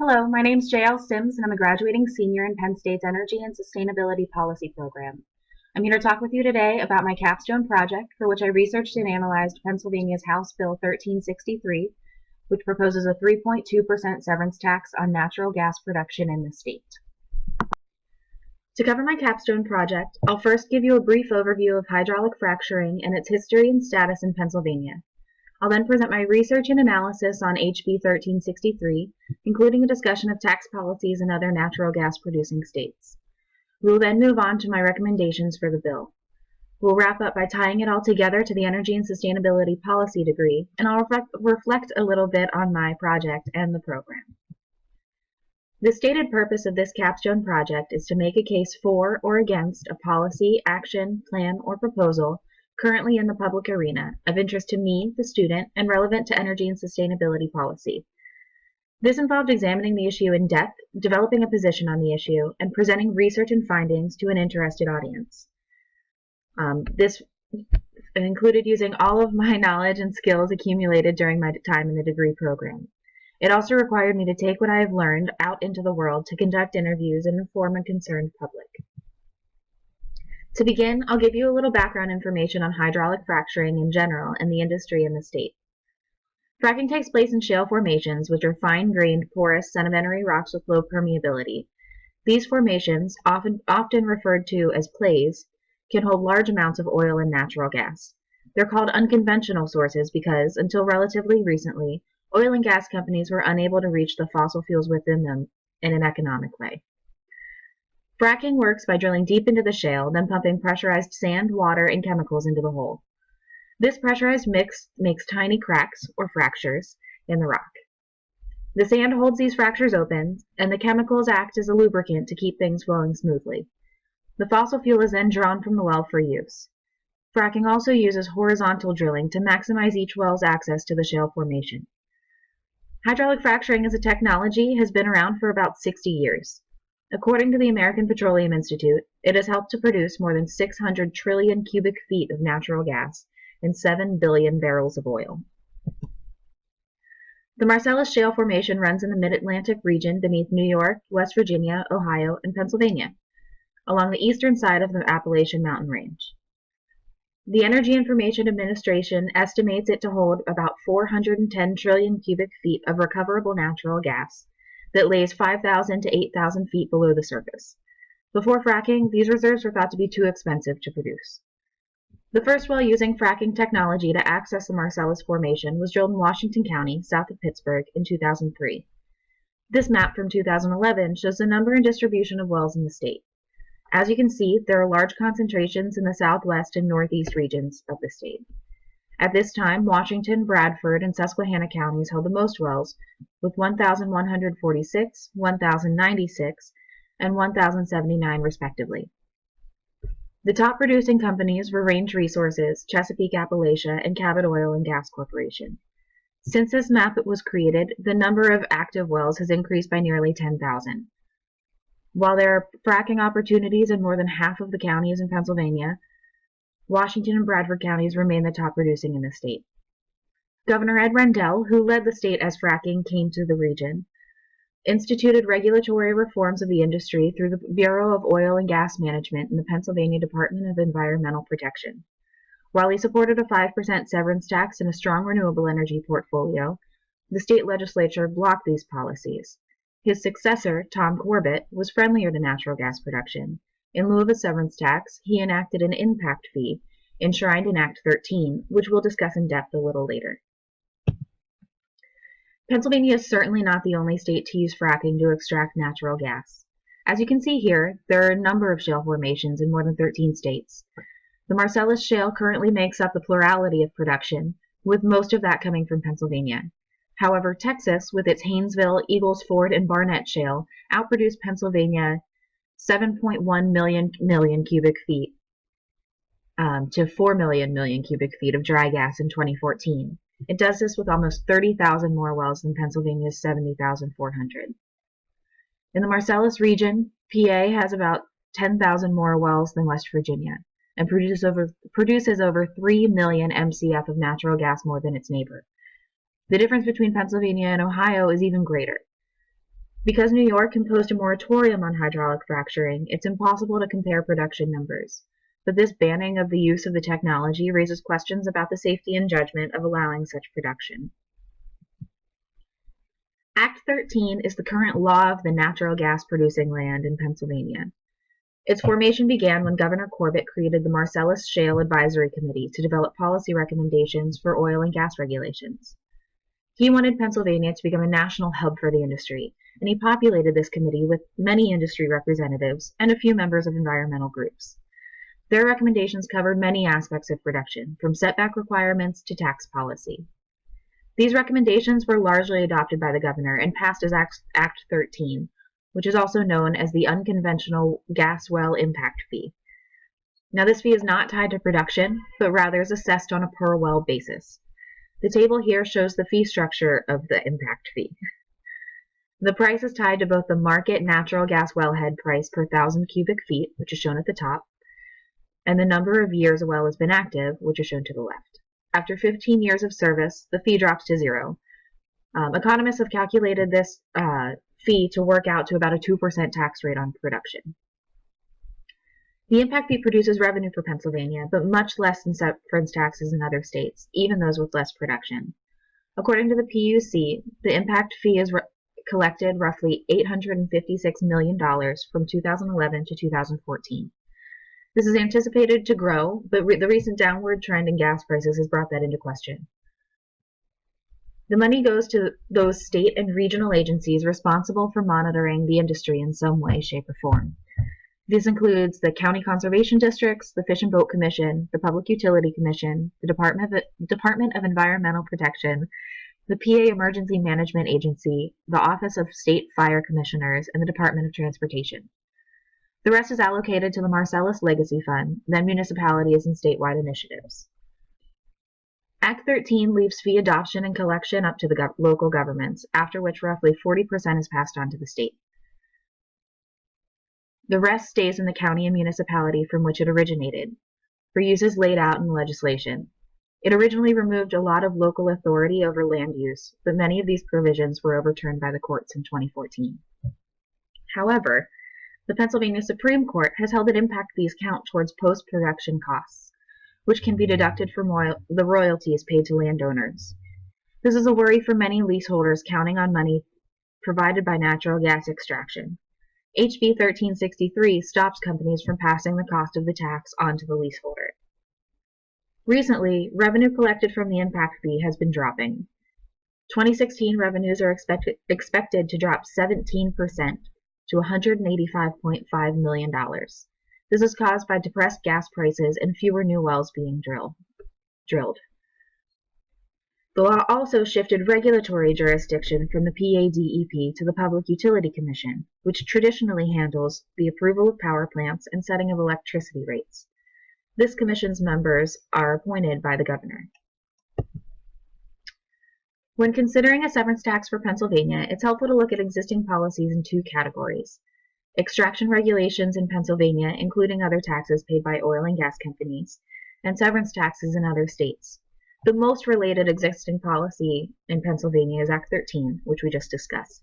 Hello, my name is Jael Sims, and I'm a graduating senior in Penn State's Energy and Sustainability Policy program. I'm here to talk with you today about my Capstone project, for which I researched and analyzed Pennsylvania's House Bill 1363, which proposes a 3.2% severance tax on natural gas production in the state. To cover my Capstone project, I'll first give you a brief overview of hydraulic fracturing and its history and status in Pennsylvania. I'll then present my research and analysis on HB 1363, including a discussion of tax policies in other natural gas producing states. We will then move on to my recommendations for the bill. We'll wrap up by tying it all together to the Energy and Sustainability Policy degree, and I'll reflect a little bit on my project and the program. The stated purpose of this Capstone project is to make a case for or against a policy, action, plan, or proposal currently in the public arena, of interest to me, the student, and relevant to energy and sustainability policy. This involved examining the issue in depth, developing a position on the issue, and presenting research and findings to an interested audience. This included using all of my knowledge and skills accumulated during my time in the degree program. It also required me to take what I have learned out into the world to conduct interviews and inform a concerned public. To begin, I'll give you a little background information on hydraulic fracturing in general and the industry in the state. Fracking takes place in shale formations, which are fine-grained, porous, sedimentary rocks with low permeability. These formations, often referred to as plays, can hold large amounts of oil and natural gas. They're called unconventional sources because, until relatively recently, oil and gas companies were unable to reach the fossil fuels within them in an economic way. Fracking works by drilling deep into the shale, then pumping pressurized sand, water, and chemicals into the hole. This pressurized mix makes tiny cracks, or fractures, in the rock. The sand holds these fractures open, and the chemicals act as a lubricant to keep things flowing smoothly. The fossil fuel is then drawn from the well for use. Fracking also uses horizontal drilling to maximize each well's access to the shale formation. Hydraulic fracturing as a technology has been around for about 60 years. According to the American Petroleum Institute, it has helped to produce more than 600 trillion cubic feet of natural gas and 7 billion barrels of oil. The Marcellus Shale Formation runs in the Mid-Atlantic region beneath New York, West Virginia, Ohio, and Pennsylvania, along the eastern side of the Appalachian Mountain Range. The Energy Information Administration estimates it to hold about 410 trillion cubic feet of recoverable natural gas that lays 5,000 to 8,000 feet below the surface. Before fracking, these reserves were thought to be too expensive to produce. The first well using fracking technology to access the Marcellus Formation was drilled in Washington County, south of Pittsburgh, in 2003. This map from 2011 shows the number and distribution of wells in the state. As you can see, there are large concentrations in the southwest and northeast regions of the state. At this time, Washington, Bradford, and Susquehanna counties held the most wells, with 1,146, 1,096, and 1,079 respectively. The top producing companies were Range Resources, Chesapeake Appalachia, and Cabot Oil and Gas Corporation. Since this map was created, the number of active wells has increased by nearly 10,000. While there are fracking opportunities in more than half of the counties in Pennsylvania, Washington and Bradford counties remain the top producing in the state. Governor Ed Rendell, who led the state as fracking came to the region, instituted regulatory reforms of the industry through the Bureau of Oil and Gas Management and the Pennsylvania Department of Environmental Protection. While he supported a 5% severance tax and a strong renewable energy portfolio, the state legislature blocked these policies. His successor, Tom Corbett, was friendlier to natural gas production. In lieu of a severance tax, he enacted an impact fee, enshrined in Act 13, which we'll discuss in depth a little later. Pennsylvania is certainly not the only state to use fracking to extract natural gas. As you can see here, there are a number of shale formations in more than 13 states. The Marcellus Shale currently makes up the plurality of production, with most of that coming from Pennsylvania. However, Texas, with its Haynesville, Eagles Ford, and Barnett Shale, outproduced Pennsylvania 7.1 million cubic feet to 4 million cubic feet of dry gas in 2014. It does this with almost 30,000 more wells than Pennsylvania's 70,400. In the Marcellus region, PA has about 10,000 more wells than West Virginia and produces over 3 million MCF of natural gas more than its neighbor. The difference between Pennsylvania and Ohio is even greater. Because New York imposed a moratorium on hydraulic fracturing, it's impossible to compare production numbers. But this banning of the use of the technology raises questions about the safety and judgment of allowing such production. Act 13 is the current law of the natural gas producing land in Pennsylvania. Its formation began when Governor Corbett created the Marcellus Shale Advisory Committee to develop policy recommendations for oil and gas regulations. He wanted Pennsylvania to become a national hub for the industry, and he populated this committee with many industry representatives and a few members of environmental groups. Their recommendations covered many aspects of production, from setback requirements to tax policy. These recommendations were largely adopted by the governor and passed as Act 13, which is also known as the Unconventional Gas Well Impact Fee. Now, this fee is not tied to production, but rather is assessed on a per well basis. The table here shows the fee structure of the impact fee. The price is tied to both the market natural gas wellhead price per 1,000 cubic feet, which is shown at the top, and the number of years a well has been active, which is shown to the left. After 15 years of service, the fee drops to zero. Economists have calculated this fee to work out to about a 2% tax rate on production. The impact fee produces revenue for Pennsylvania, but much less than severance taxes in other states, even those with less production. According to the PUC, the impact fee is collected roughly $856 million from 2011 to 2014. This is anticipated to grow, but the recent downward trend in gas prices has brought that into question. The money goes to those state and regional agencies responsible for monitoring the industry in some way, shape, or form. This includes the county conservation districts, the Fish and Boat Commission, the Public Utility Commission, the Department of Environmental Protection, the PA Emergency Management Agency, the Office of State Fire Commissioners, and the Department of Transportation. The rest is allocated to the Marcellus Legacy Fund, then municipalities and statewide initiatives. Act 13 leaves fee adoption and collection up to the local governments, after which roughly 40% is passed on to the state. The rest stays in the county and municipality from which it originated, for uses laid out in the legislation. It originally removed a lot of local authority over land use, but many of these provisions were overturned by the courts in 2014. However, the Pennsylvania Supreme Court has held that impact fees count towards post-production costs, which can be deducted from the royalties paid to landowners. This is a worry for many leaseholders counting on money provided by natural gas extraction. HB 1363 stops companies from passing the cost of the tax on to the leaseholder. Recently, revenue collected from the impact fee has been dropping. 2016 revenues are expected to drop 17% to $185.5 million. This is caused by depressed gas prices and fewer new wells being drilled. The law also shifted regulatory jurisdiction from the PADEP to the Public Utility Commission, which traditionally handles the approval of power plants and setting of electricity rates. This commission's members are appointed by the governor. When considering a severance tax for Pennsylvania, it's helpful to look at existing policies in two categories: extraction regulations in Pennsylvania, including other taxes paid by oil and gas companies, and severance taxes in other states. The most related existing policy in Pennsylvania is Act 13, which we just discussed.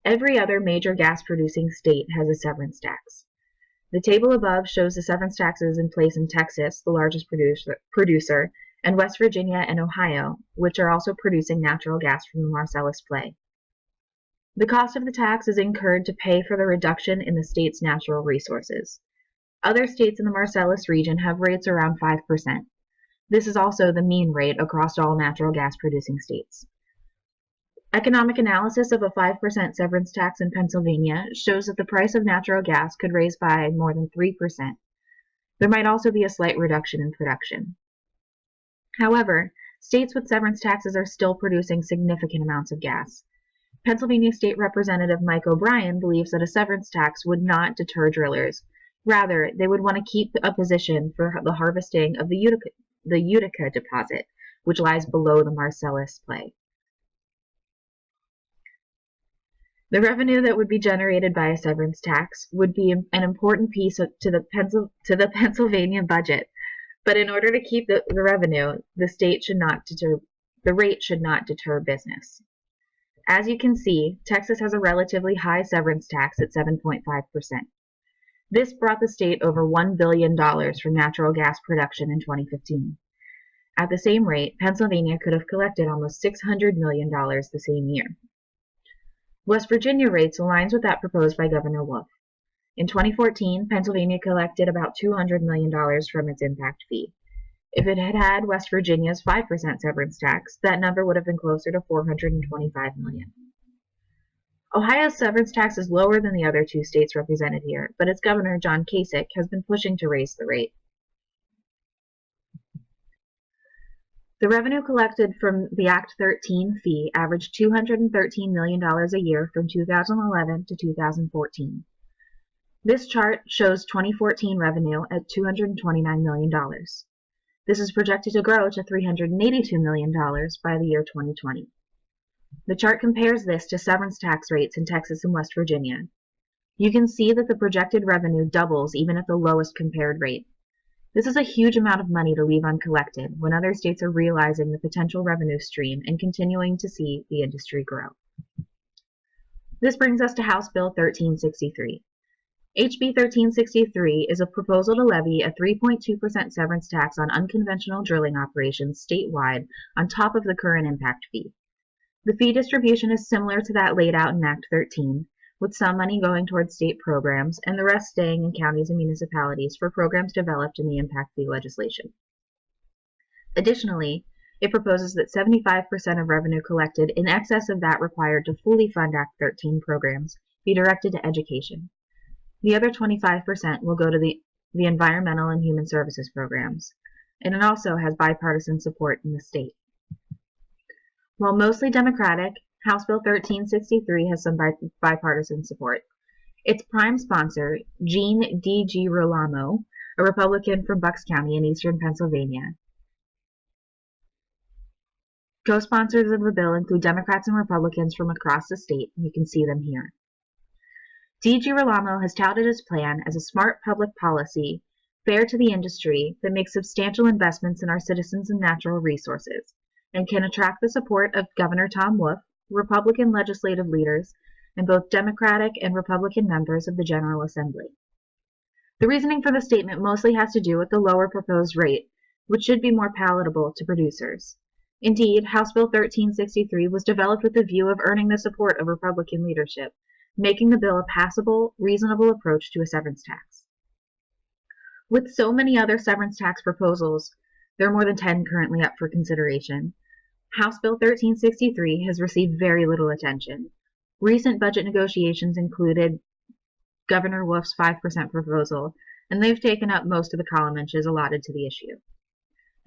Every other major gas-producing state has a severance tax. The table above shows the severance taxes in place in Texas, the largest producer, and West Virginia and Ohio, which are also producing natural gas from the Marcellus Play. The cost of the tax is incurred to pay for the reduction in the state's natural resources. Other states in the Marcellus region have rates around 5%. This is also the mean rate across all natural gas producing states. Economic analysis of a 5% severance tax in Pennsylvania shows that the price of natural gas could raise by more than 3%. There might also be a slight reduction in production. However, states with severance taxes are still producing significant amounts of gas. Pennsylvania State Representative Mike O'Brien believes that a severance tax would not deter drillers. Rather, they would want to keep a position for the harvesting of the Utica deposit, which lies below the Marcellus Play. The revenue that would be generated by a severance tax would be an important piece to the Pennsylvania budget, but in order to keep the revenue, the rate should not deter business. As you can see, Texas has a relatively high severance tax at 7.5%. This brought the state over $1 billion from natural gas production in 2015. At the same rate, Pennsylvania could have collected almost $600 million the same year. West Virginia rates aligns with that proposed by Governor Wolf. In 2014, Pennsylvania collected about $200 million from its impact fee. If it had had West Virginia's 5% severance tax, that number would have been closer to $425 million. Ohio's severance tax is lower than the other two states represented here, but its governor, John Kasich, has been pushing to raise the rate. The revenue collected from the Act 13 fee averaged $213 million a year from 2011 to 2014. This chart shows 2014 revenue at $229 million. This is projected to grow to $382 million by the year 2020. The chart compares this to severance tax rates in Texas and West Virginia. You can see that the projected revenue doubles even at the lowest compared rate. This is a huge amount of money to leave uncollected when other states are realizing the potential revenue stream and continuing to see the industry grow. This brings us to House Bill 1363. HB 1363 is a proposal to levy a 3.2% severance tax on unconventional drilling operations statewide on top of the current impact fee. The fee distribution is similar to that laid out in Act 13, with some money going towards state programs and the rest staying in counties and municipalities for programs developed in the impact fee legislation. Additionally, it proposes that 75% of revenue collected in excess of that required to fully fund Act 13 programs be directed to education. The other 25% will go to the environmental and human services programs, and it also has bipartisan support in the state. While mostly Democratic, House Bill 1363 has some bipartisan support. Its prime sponsor, Jean D. Girolamo, a Republican from Bucks County in eastern Pennsylvania. Co-sponsors of the bill include Democrats and Republicans from across the state, and you can see them here. D. Girolamo has touted his plan as a smart public policy, fair to the industry, that makes substantial investments in our citizens and natural resources, and can attract the support of Governor Tom Wolf, Republican legislative leaders, and both Democratic and Republican members of the General Assembly. The reasoning for the statement mostly has to do with the lower proposed rate, which should be more palatable to producers. Indeed, House Bill 1363 was developed with the view of earning the support of Republican leadership, making the bill a passable, reasonable approach to a severance tax. With so many other severance tax proposals, there are more than 10 currently up for consideration. House Bill 1363 has received very little attention. Recent budget negotiations included Governor Wolf's 5% proposal, and they've taken up most of the column inches allotted to the issue.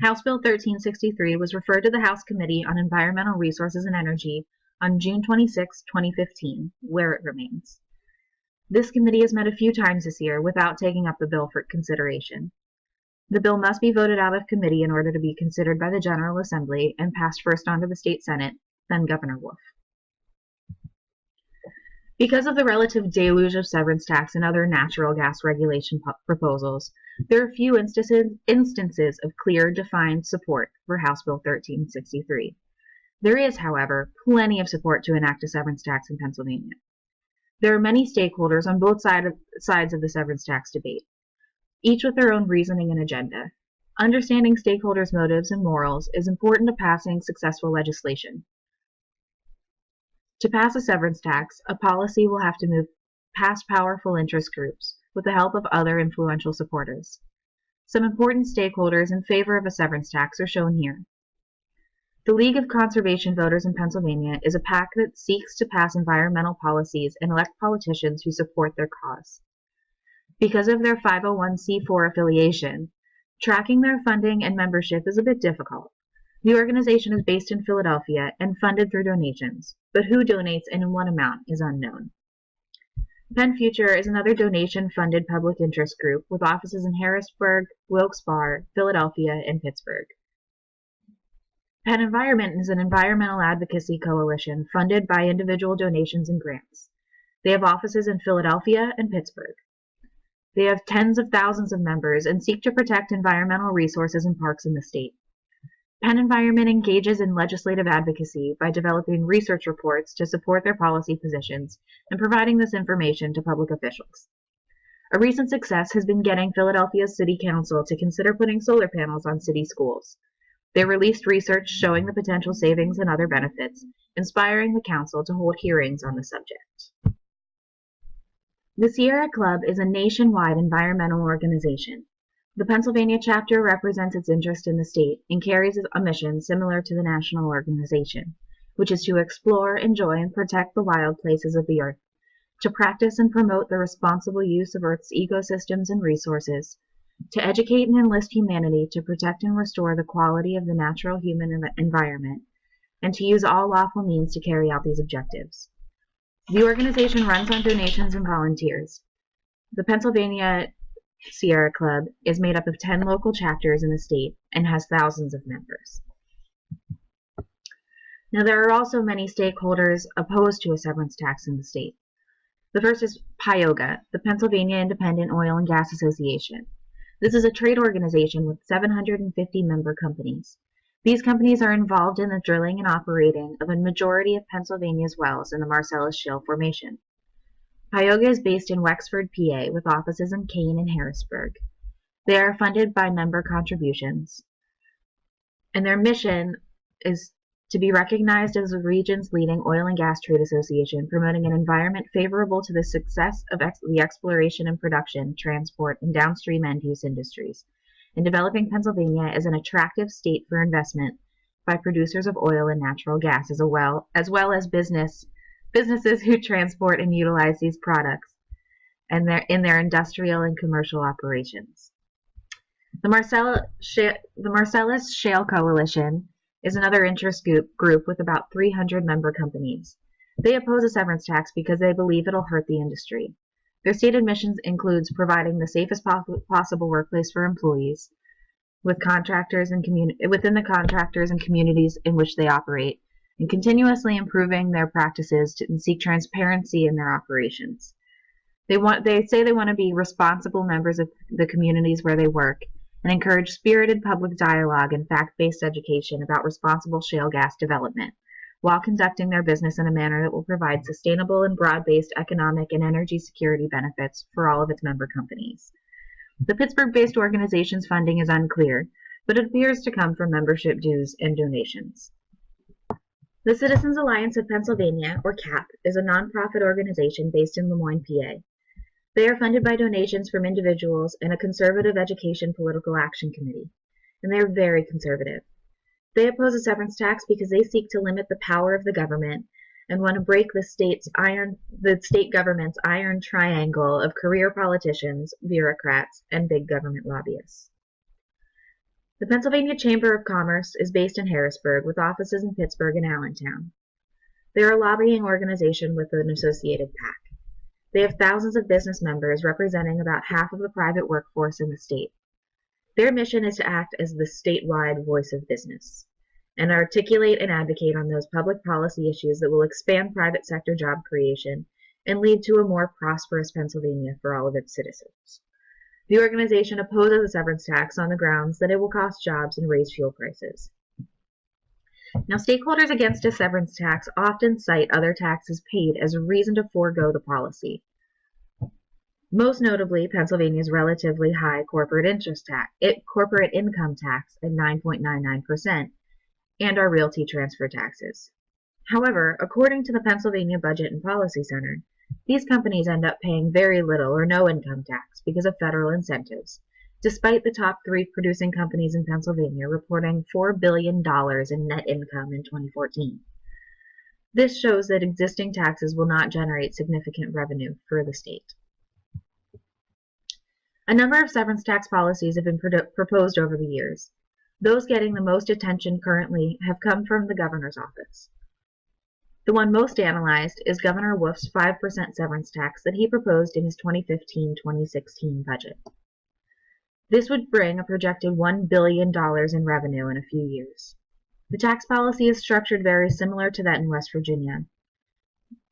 House Bill 1363 was referred to the House Committee on Environmental Resources and Energy on June 26, 2015, where it remains. This committee has met a few times this year without taking up the bill for consideration. The bill must be voted out of committee in order to be considered by the General Assembly and passed first onto the state Senate, then Governor Wolf. Because of the relative deluge of severance tax and other natural gas regulation proposals, there are few instances of clear, defined support for House Bill 1363. There is, however, plenty of support to enact a severance tax in Pennsylvania. There are many stakeholders on both sides of the severance tax debate, each with their own reasoning and agenda. Understanding stakeholders' motives and morals is important to passing successful legislation. To pass a severance tax, a policy will have to move past powerful interest groups with the help of other influential supporters. Some important stakeholders in favor of a severance tax are shown here. The League of Conservation Voters in Pennsylvania is a PAC that seeks to pass environmental policies and elect politicians who support their cause. Because of their 501c4 affiliation, tracking their funding and membership is a bit difficult. The organization is based in Philadelphia and funded through donations, but who donates and in what amount is unknown. Penn Future is another donation-funded public interest group with offices in Harrisburg, Wilkes-Barre, Philadelphia, and Pittsburgh. Penn Environment is an environmental advocacy coalition funded by individual donations and grants. They have offices in Philadelphia and Pittsburgh. They have tens of thousands of members and seek to protect environmental resources and parks in the state. Penn Environment engages in legislative advocacy by developing research reports to support their policy positions and providing this information to public officials. A recent success has been getting Philadelphia's City Council to consider putting solar panels on city schools. They released research showing the potential savings and other benefits, inspiring the council to hold hearings on the subject. The Sierra Club is a nationwide environmental organization. The Pennsylvania chapter represents its interest in the state and carries a mission similar to the national organization, which is to explore, enjoy, and protect the wild places of the earth, to practice and promote the responsible use of Earth's ecosystems and resources, to educate and enlist humanity to protect and restore the quality of the natural human environment, and to use all lawful means to carry out these objectives. The organization runs on donations and volunteers. The Pennsylvania Sierra Club is made up of 10 local chapters in the state and has thousands of members. Now, there are also many stakeholders opposed to a severance tax in the state. The first is PIOGA, the Pennsylvania Independent Oil and Gas Association. This is a trade organization with 750 member companies. These companies are involved in the drilling and operating of a majority of Pennsylvania's wells in the Marcellus Shale Formation. PIOGA is based in Wexford, PA, with offices in Kane and Harrisburg. They are funded by member contributions, and their mission is to be recognized as the region's leading oil and gas trade association, promoting an environment favorable to the success of the exploration and production, transport, and downstream end-use industries, and developing Pennsylvania as an attractive state for investment by producers of oil and natural gas, as well as businesses who transport and utilize these products and in their industrial and commercial operations. The Marcellus Shale Coalition is another interest group with about 300 member companies. They oppose a severance tax because they believe it'll hurt the industry. Their stated missions includes providing the safest possible workplace for employees within the contractors and communities in which they operate, and continuously improving their practices and seek transparency in their operations. They say they want to be responsible members of the communities where they work and encourage spirited public dialogue and fact-based education about responsible shale gas development, while conducting their business in a manner that will provide sustainable and broad-based economic and energy security benefits for all of its member companies. The Pittsburgh-based organization's funding is unclear, but it appears to come from membership dues and donations. The Citizens Alliance of Pennsylvania, or CAP, is a nonprofit organization based in Lemoyne, PA. They are funded by donations from individuals and a conservative education political action committee, and they are very conservative. They oppose a severance tax because they seek to limit the power of the government and want to break the state government's iron triangle of career politicians, bureaucrats, and big government lobbyists. The Pennsylvania Chamber of Commerce is based in Harrisburg with offices in Pittsburgh and Allentown. They are a lobbying organization with an associated PAC. They have thousands of business members representing about half of the private workforce in the state. Their mission is to act as the statewide voice of business and articulate and advocate on those public policy issues that will expand private sector job creation and lead to a more prosperous Pennsylvania for all of its citizens. The organization opposes the severance tax on the grounds that it will cost jobs and raise fuel prices. Now, stakeholders against a severance tax often cite other taxes paid as a reason to forego the policy. Most notably, Pennsylvania's relatively high corporate income tax at 9.99%, and our realty transfer taxes. However, according to the Pennsylvania Budget and Policy Center, these companies end up paying very little or no income tax because of federal incentives, despite the top 3 producing companies in Pennsylvania reporting $4 billion in net income in 2014. This shows that existing taxes will not generate significant revenue for the state. A number of severance tax policies have been proposed over the years. Those getting the most attention currently have come from the governor's office. The one most analyzed is Governor Wolf's 5% severance tax that he proposed in his 2015-2016 budget. This would bring a projected $1 billion in revenue in a few years. The tax policy is structured very similar to that in West Virginia.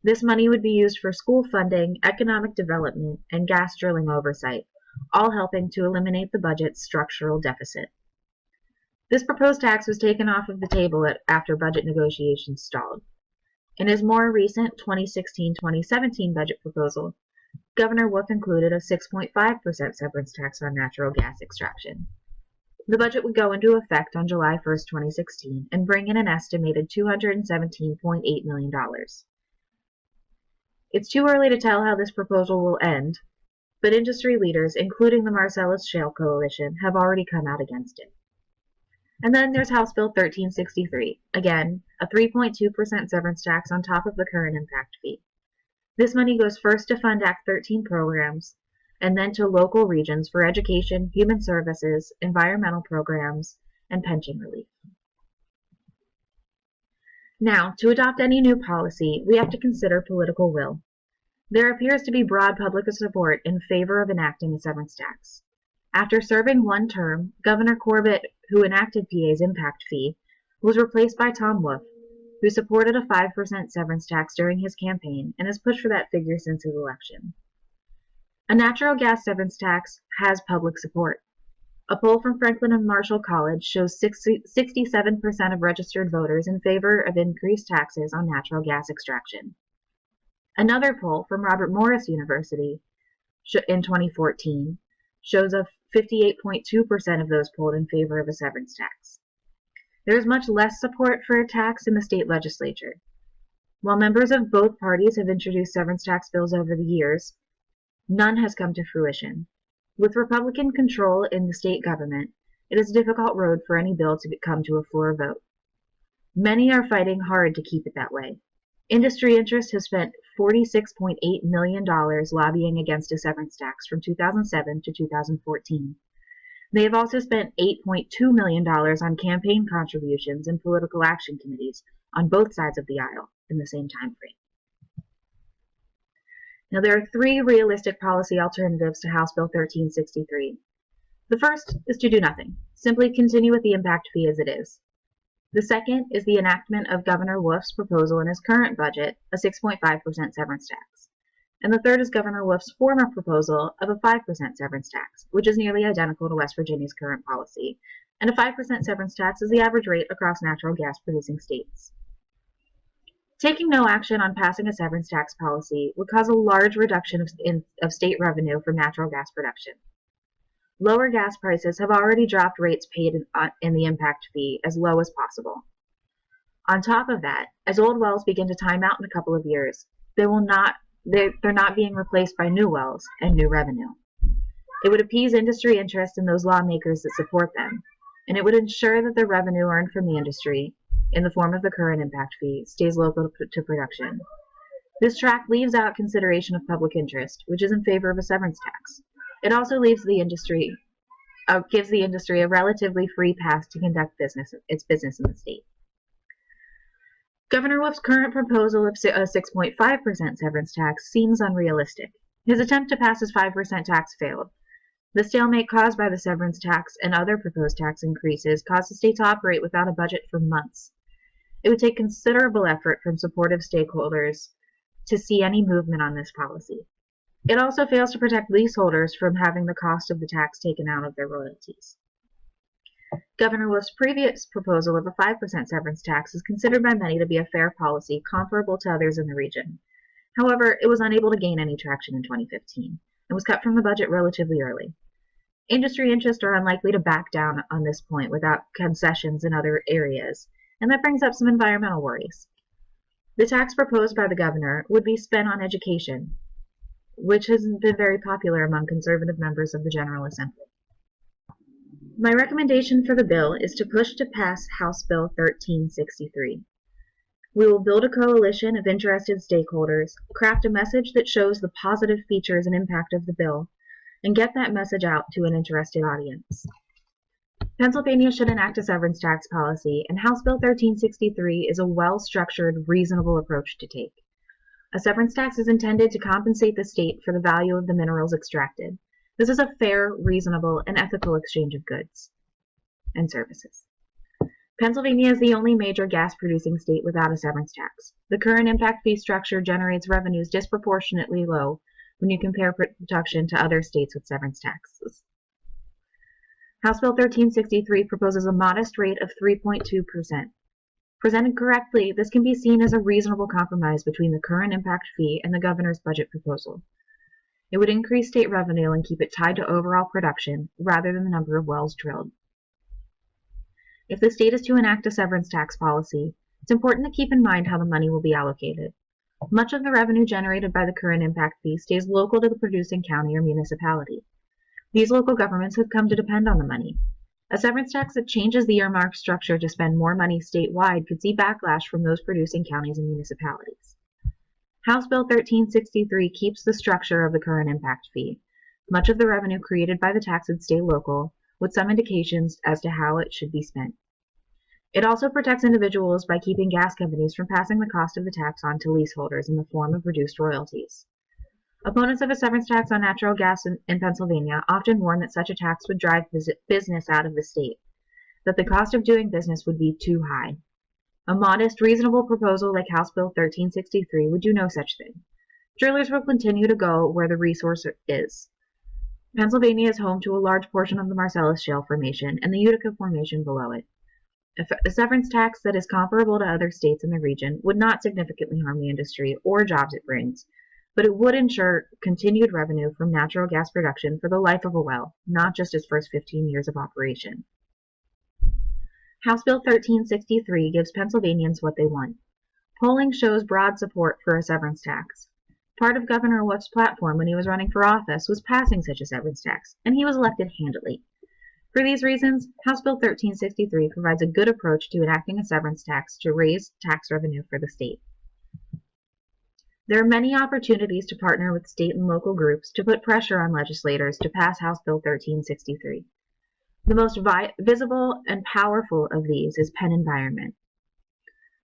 This money would be used for school funding, economic development, and gas drilling oversight, all helping to eliminate the budget's structural deficit. This proposed tax was taken off of the table after budget negotiations stalled. In his more recent 2016-2017 budget proposal, Governor Wolf included a 6.5% severance tax on natural gas extraction. The budget would go into effect on July 1st, 2016, and bring in an estimated $217.8 million. It's too early to tell how this proposal will end, but industry leaders, including the Marcellus Shale Coalition, have already come out against it. And then there's House Bill 1363, again, a 3.2% severance tax on top of the current impact fee. This money goes first to fund Act 13 programs, and then to local regions for education, human services, environmental programs, and pension relief. Now, to adopt any new policy, we have to consider political will. There appears to be broad public support in favor of enacting a severance tax. After serving one term, Governor Corbett, who enacted PA's impact fee, was replaced by Tom Wolf, who supported a 5% severance tax during his campaign and has pushed for that figure since his election. A natural gas severance tax has public support. A poll from Franklin and Marshall College shows 67% of registered voters in favor of increased taxes on natural gas extraction. Another poll from Robert Morris University in 2014 shows a 58.2% of those polled in favor of a severance tax. There is much less support for a tax in the state legislature. While members of both parties have introduced severance tax bills over the years, none has come to fruition. With Republican control in the state government, it is a difficult road for any bill to come to a floor vote. Many are fighting hard to keep it that way. Industry interest has spent $46.8 million lobbying against a severance tax from 2007 to 2014. They have also spent $8.2 million on campaign contributions and political action committees on both sides of the aisle in the same time frame. Now, there are three realistic policy alternatives to House Bill 1363. The first is to do nothing, simply continue with the impact fee as it is. The second is the enactment of Governor Wolf's proposal in his current budget, a 6.5% severance tax. And the third is Governor Wolf's former proposal of a 5% severance tax, which is nearly identical to West Virginia's current policy. And a 5% severance tax is the average rate across natural gas producing states. Taking no action on passing a severance tax policy would cause a large reduction of state revenue from natural gas production. Lower gas prices have already dropped rates paid in the impact fee as low as possible. On top of that, as old wells begin to time out in a couple of years, they're not being replaced by new wells and new revenue. It would appease industry interest in those lawmakers that support them, and it would ensure that the revenue earned from the industry, in the form of the current impact fee, stays local to production. This track leaves out consideration of public interest, which is in favor of a severance tax. It also gives the industry a relatively free pass to conduct its business in the state. Governor Wolf's current proposal of a 6.5% severance tax seems unrealistic. His attempt to pass his 5% tax failed. The stalemate caused by the severance tax and other proposed tax increases caused the state to operate without a budget for months. It would take considerable effort from supportive stakeholders to see any movement on this policy. It also fails to protect leaseholders from having the cost of the tax taken out of their royalties. Governor Wolf's previous proposal of a 5% severance tax is considered by many to be a fair policy comparable to others in the region. However, it was unable to gain any traction in 2015 and was cut from the budget relatively early. Industry interests are unlikely to back down on this point without concessions in other areas, and that brings up some environmental worries. The tax proposed by the governor would be spent on education, which hasn't been very popular among conservative members of the General Assembly. My recommendation for the bill is to push to pass House Bill 1363. We will build a coalition of interested stakeholders, craft a message that shows the positive features and impact of the bill, and get that message out to an interested audience. Pennsylvania should enact a severance tax policy, and House Bill 1363 is a well-structured, reasonable approach to take. A severance tax is intended to compensate the state for the value of the minerals extracted. This is a fair, reasonable, and ethical exchange of goods and services. Pennsylvania is the only major gas-producing state without a severance tax. The current impact fee structure generates revenues disproportionately low when you compare production to other states with severance taxes. House Bill 1363 proposes a modest rate of 3.2%. Presented correctly, this can be seen as a reasonable compromise between the current impact fee and the governor's budget proposal. It would increase state revenue and keep it tied to overall production rather than the number of wells drilled. If the state is to enact a severance tax policy, it's important to keep in mind how the money will be allocated. Much of the revenue generated by the current impact fee stays local to the producing county or municipality. These local governments have come to depend on the money. A severance tax that changes the earmarked structure to spend more money statewide could see backlash from those producing counties and municipalities. House Bill 1363 keeps the structure of the current impact fee. Much of the revenue created by the tax would stay local, with some indications as to how it should be spent. It also protects individuals by keeping gas companies from passing the cost of the tax on to leaseholders in the form of reduced royalties. Opponents of a severance tax on natural gas in Pennsylvania often warn that such a tax would drive business out of the state, that the cost of doing business would be too high. A modest, reasonable proposal like House Bill 1363 would do no such thing. Drillers will continue to go where the resource is. Pennsylvania is home to a large portion of the Marcellus Shale Formation and the Utica Formation below it. A severance tax that is comparable to other states in the region would not significantly harm the industry or jobs it brings, but it would ensure continued revenue from natural gas production for the life of a well, not just its first 15 years of operation. House Bill 1363 gives Pennsylvanians what they want. Polling shows broad support for a severance tax. Part of Governor Wolf's platform when he was running for office was passing such a severance tax, and he was elected handily. For these reasons, House Bill 1363 provides a good approach to enacting a severance tax to raise tax revenue for the state. There are many opportunities to partner with state and local groups to put pressure on legislators to pass House Bill 1363. The most visible and powerful of these is Penn Environment.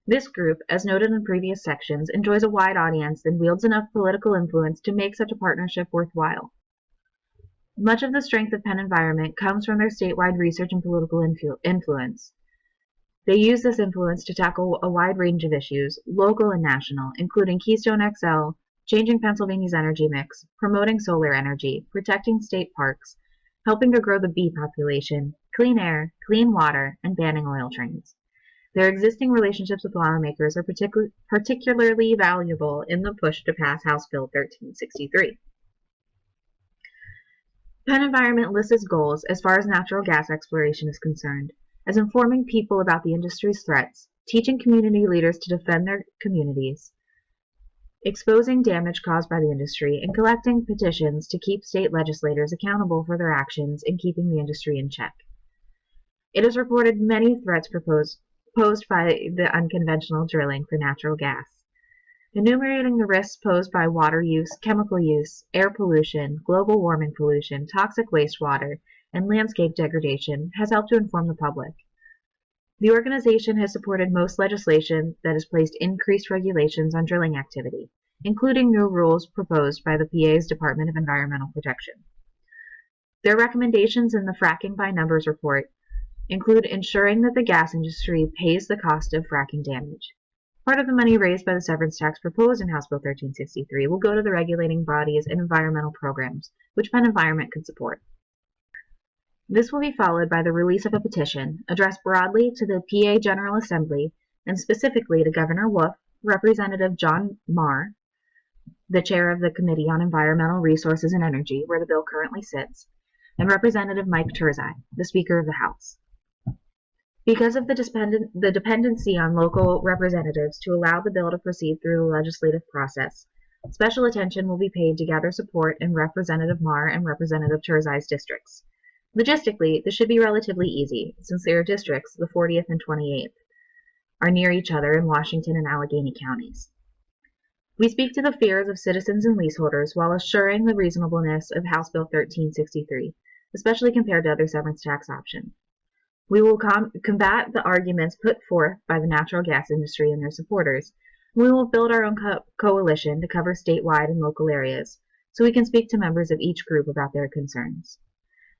This group, as noted in previous sections, enjoys a wide audience and wields enough political influence to make such a partnership worthwhile. Much of the strength of Penn Environment comes from their statewide research and political influence. They use this influence to tackle a wide range of issues, local and national, including Keystone XL, changing Pennsylvania's energy mix, promoting solar energy, protecting state parks, helping to grow the bee population, clean air, clean water, and banning oil trains. Their existing relationships with lawmakers are particularly valuable in the push to pass House Bill 1363. Penn Environment lists its goals as far as natural gas exploration is concerned, as informing people about the industry's threats, teaching community leaders to defend their communities, exposing damage caused by the industry, and collecting petitions to keep state legislators accountable for their actions in keeping the industry in check. It has reported many threats posed by the unconventional drilling for natural gas. Enumerating the risks posed by water use, chemical use, air pollution, global warming pollution, toxic wastewater, and landscape degradation has helped to inform the public. The organization has supported most legislation that has placed increased regulations on drilling activity, including new rules proposed by the PA's Department of Environmental Protection. Their recommendations in the Fracking by Numbers report include ensuring that the gas industry pays the cost of fracking damage. Part of the money raised by the severance tax proposed in House Bill 1363 will go to the regulating bodies and environmental programs, which Penn Environment could support. This will be followed by the release of a petition addressed broadly to the PA General Assembly and specifically to Governor Wolf, Representative John Marr, the chair of the Committee on Environmental Resources and Energy, where the bill currently sits, and Representative Mike Turzai, the Speaker of the House. Because of the dependency on local representatives to allow the bill to proceed through the legislative process, special attention will be paid to gather support in Representative Marr and Representative Turzai's districts. Logistically, this should be relatively easy, since their districts, the 40th and 28th, are near each other in Washington and Allegheny counties. We speak to the fears of citizens and leaseholders while assuring the reasonableness of House Bill 1363, especially compared to other severance tax options. We will combat the arguments put forth by the natural gas industry and their supporters. We will build our own coalition to cover statewide and local areas, so we can speak to members of each group about their concerns.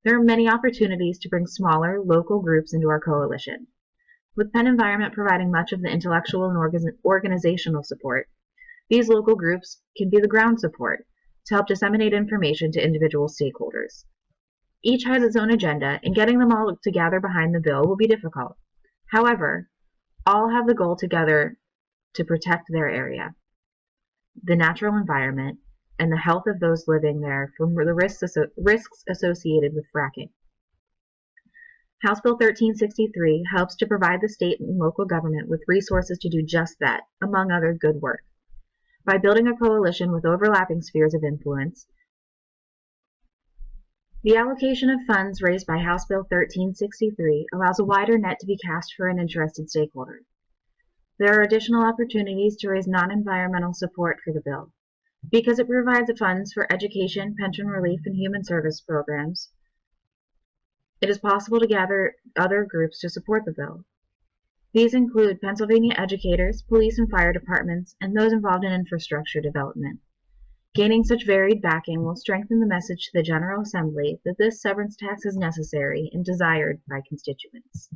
There are many opportunities to bring smaller, local groups into our coalition. With Penn Environment providing much of the intellectual and organizational support, these local groups can be the ground support to help disseminate information to individual stakeholders. Each has its own agenda, and getting them all to gather behind the bill will be difficult. However, all have the goal together to protect their area, the natural environment, and the health of those living there from the risks associated with fracking. House Bill 1363 helps to provide the state and local government with resources to do just that, among other good work. By building a coalition with overlapping spheres of influence, the allocation of funds raised by House Bill 1363 allows a wider net to be cast for an interested stakeholder. There are additional opportunities to raise non-environmental support for the bill. Because it provides funds for education, pension relief, and human service programs, it is possible to gather other groups to support the bill. These include Pennsylvania educators, police and fire departments, and those involved in infrastructure development. Gaining such varied backing will strengthen the message to the General Assembly that this severance tax is necessary and desired by constituents.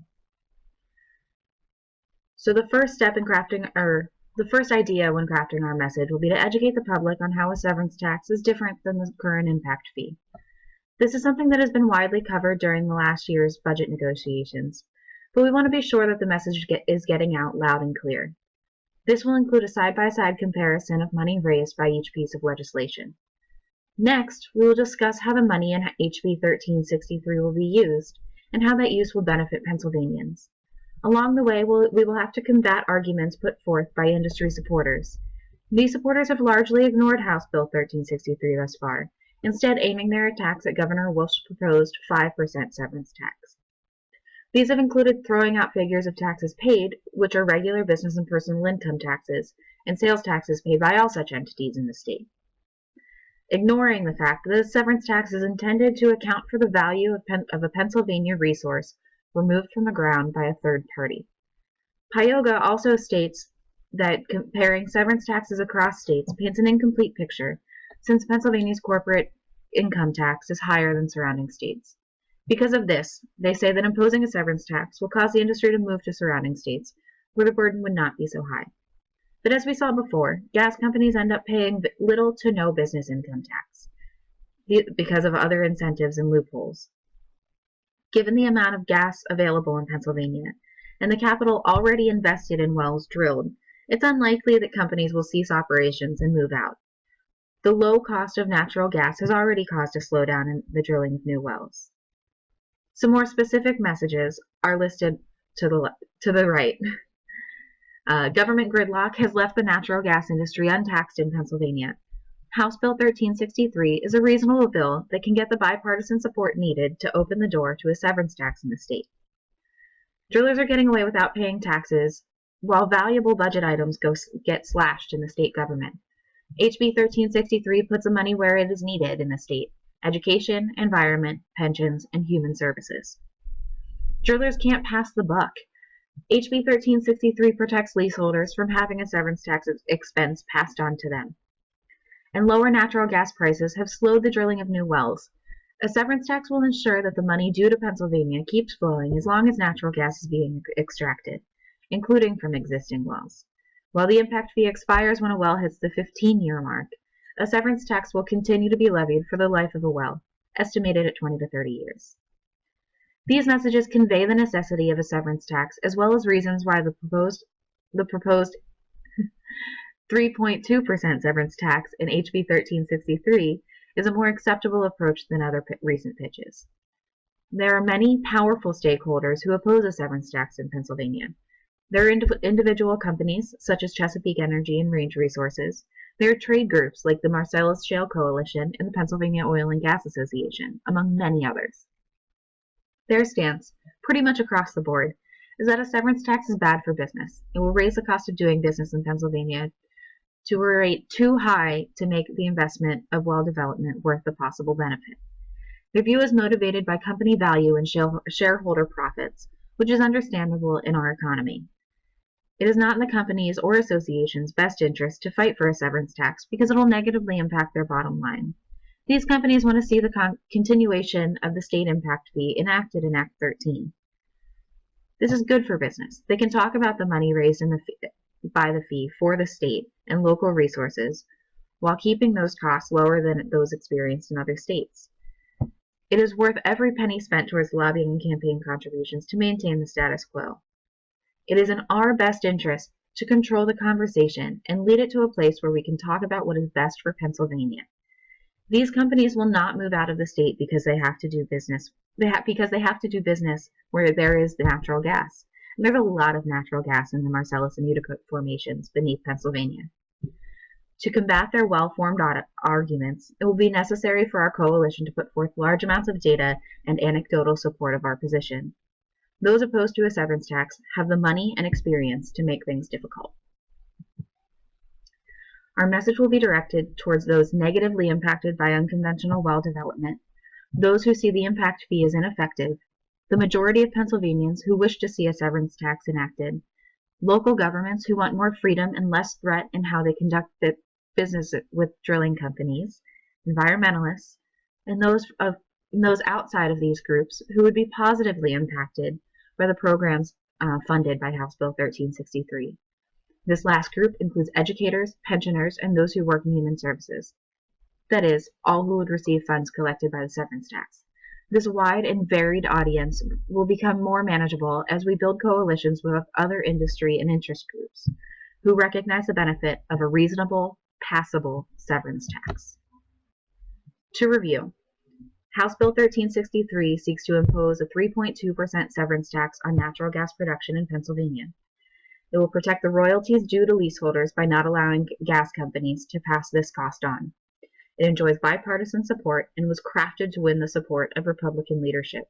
So the first step in the first idea when crafting our message will be to educate the public on how a severance tax is different than the current impact fee. This is something that has been widely covered during the last year's budget negotiations, but we want to be sure that the message is getting out loud and clear. This will include a side-by-side comparison of money raised by each piece of legislation. Next, we will discuss how the money in HB 1363 will be used and how that use will benefit Pennsylvanians. Along the way, we will have to combat arguments put forth by industry supporters. These supporters have largely ignored House Bill 1363 thus far, instead aiming their attacks at Governor Wolf's proposed 5% severance tax. These have included throwing out figures of taxes paid, which are regular business and personal income taxes, and sales taxes paid by all such entities in the state, ignoring the fact that the severance tax is intended to account for the value of a Pennsylvania resource removed from the ground by a third party. Pyoga also states that comparing severance taxes across states paints an incomplete picture, since Pennsylvania's corporate income tax is higher than surrounding states. Because of this, they say that imposing a severance tax will cause the industry to move to surrounding states, where the burden would not be so high. But as we saw before, gas companies end up paying little to no business income tax because of other incentives and loopholes. Given the amount of gas available in Pennsylvania and the capital already invested in wells drilled, it's unlikely that companies will cease operations and move out. The low cost of natural gas has already caused a slowdown in the drilling of new wells. Some more specific messages are listed to the right. Government gridlock has left the natural gas industry untaxed in Pennsylvania. House Bill 1363 is a reasonable bill that can get the bipartisan support needed to open the door to a severance tax in the state. Drillers are getting away without paying taxes, while valuable budget items get slashed in the state government. HB 1363 puts the money where it is needed in the state: education, environment, pensions, and human services. Drillers can't pass the buck. HB 1363 protects leaseholders from having a severance tax expense passed on to them. And lower natural gas prices have slowed the drilling of new wells. A severance tax will ensure that the money due to Pennsylvania keeps flowing as long as natural gas is being extracted, including from existing wells. While the impact fee expires when a well hits the 15-year mark, a severance tax will continue to be levied for the life of a well, estimated at 20 to 30 years. These messages convey the necessity of a severance tax, as well as reasons why the proposed 3.2% severance tax in HB 1363 is a more acceptable approach than other recent pitches. There are many powerful stakeholders who oppose a severance tax in Pennsylvania. There are individual companies, such as Chesapeake Energy and Range Resources. There are trade groups like the Marcellus Shale Coalition and the Pennsylvania Oil and Gas Association, among many others. Their stance, pretty much across the board, is that a severance tax is bad for business. It will raise the cost of doing business in Pennsylvania to a rate too high to make the investment of well development worth the possible benefit. Their view is motivated by company value and shareholder profits, which is understandable in our economy. It is not in the company's or association's best interest to fight for a severance tax because it will negatively impact their bottom line. These companies want to see the continuation of the state impact fee enacted in Act 13. This is good for business. They can talk about the money raised by the fee for the state and local resources while keeping those costs lower than those experienced in other states. It is worth every penny spent towards lobbying and campaign contributions to maintain the status quo. It is in our best interest to control the conversation and lead it to a place where we can talk about what is best for Pennsylvania. These companies will not move out of the state because they have to do business where there is natural gas. And there's a lot of natural gas in the Marcellus and Utica formations beneath Pennsylvania. To combat their well-formed arguments, it will be necessary for our coalition to put forth large amounts of data and anecdotal support of our position. Those opposed to a severance tax have the money and experience to make things difficult. Our message will be directed towards those negatively impacted by unconventional well development, those who see the impact fee as ineffective, the majority of Pennsylvanians who wish to see a severance tax enacted, local governments who want more freedom and less threat in how they conduct business with drilling companies, environmentalists, and those outside of these groups who would be positively impacted by the programs funded by House Bill 1363. This last group includes educators, pensioners, and those who work in human services. That is, all who would receive funds collected by the severance tax. This wide and varied audience will become more manageable as we build coalitions with other industry and interest groups who recognize the benefit of a reasonable, passable severance tax. To review, House Bill 1363 seeks to impose a 3.2% severance tax on natural gas production in Pennsylvania. It will protect the royalties due to leaseholders by not allowing gas companies to pass this cost on. It enjoys bipartisan support and was crafted to win the support of Republican leadership.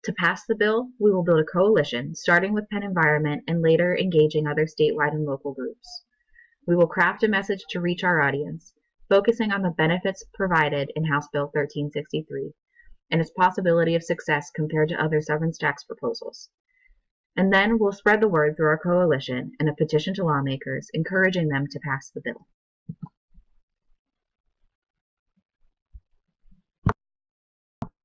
To pass the bill, we will build a coalition, starting with Penn Environment and later engaging other statewide and local groups. We will craft a message to reach our audience, focusing on the benefits provided in House Bill 1363 and its possibility of success compared to other severance tax proposals. And then we'll spread the word through our coalition and a petition to lawmakers, encouraging them to pass the bill.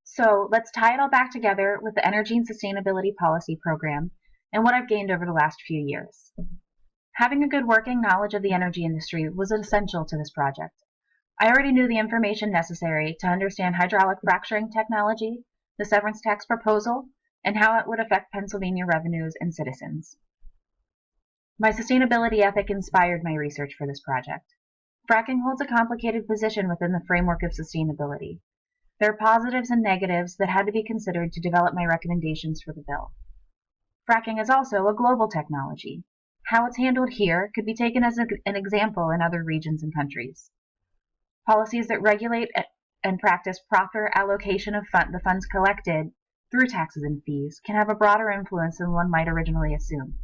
So let's tie it all back together with the Energy and Sustainability Policy Program and what I've gained over the last few years. Having a good working knowledge of the energy industry was essential to this project. I already knew the information necessary to understand hydraulic fracturing technology, the severance tax proposal, and how it would affect Pennsylvania revenues and citizens. My sustainability ethic inspired my research for this project. Fracking holds a complicated position within the framework of sustainability. There are positives and negatives that had to be considered to develop my recommendations for the bill. Fracking is also a global technology. How it's handled here could be taken as an example in other regions and countries. Policies that regulate and practice proper allocation of the funds collected through taxes and fees can have a broader influence than one might originally assume.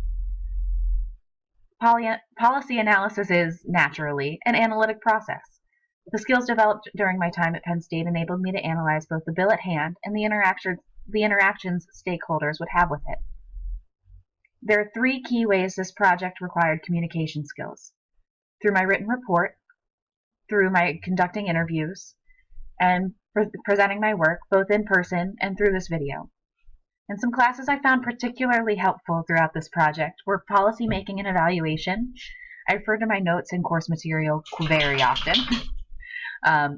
Policy analysis is, naturally, an analytic process. The skills developed during my time at Penn State enabled me to analyze both the bill at hand and the interactions stakeholders would have with it. There are three key ways this project required communication skills: through my written report, through my conducting interviews, and presenting my work both in person and through this video. And some classes I found particularly helpful throughout this project were policy making and evaluation. I refer to my notes and course material very often.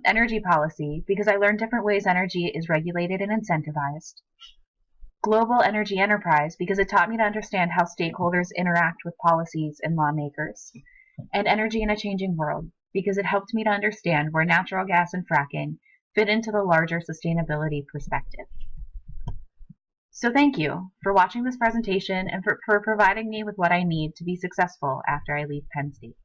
Energy policy, because I learned different ways energy is regulated and incentivized. Global energy enterprise, because it taught me to understand how stakeholders interact with policies and lawmakers. And energy in a changing world, because it helped me to understand where natural gas and fracking fit into the larger sustainability perspective. So thank you for watching this presentation and for providing me with what I need to be successful after I leave Penn State.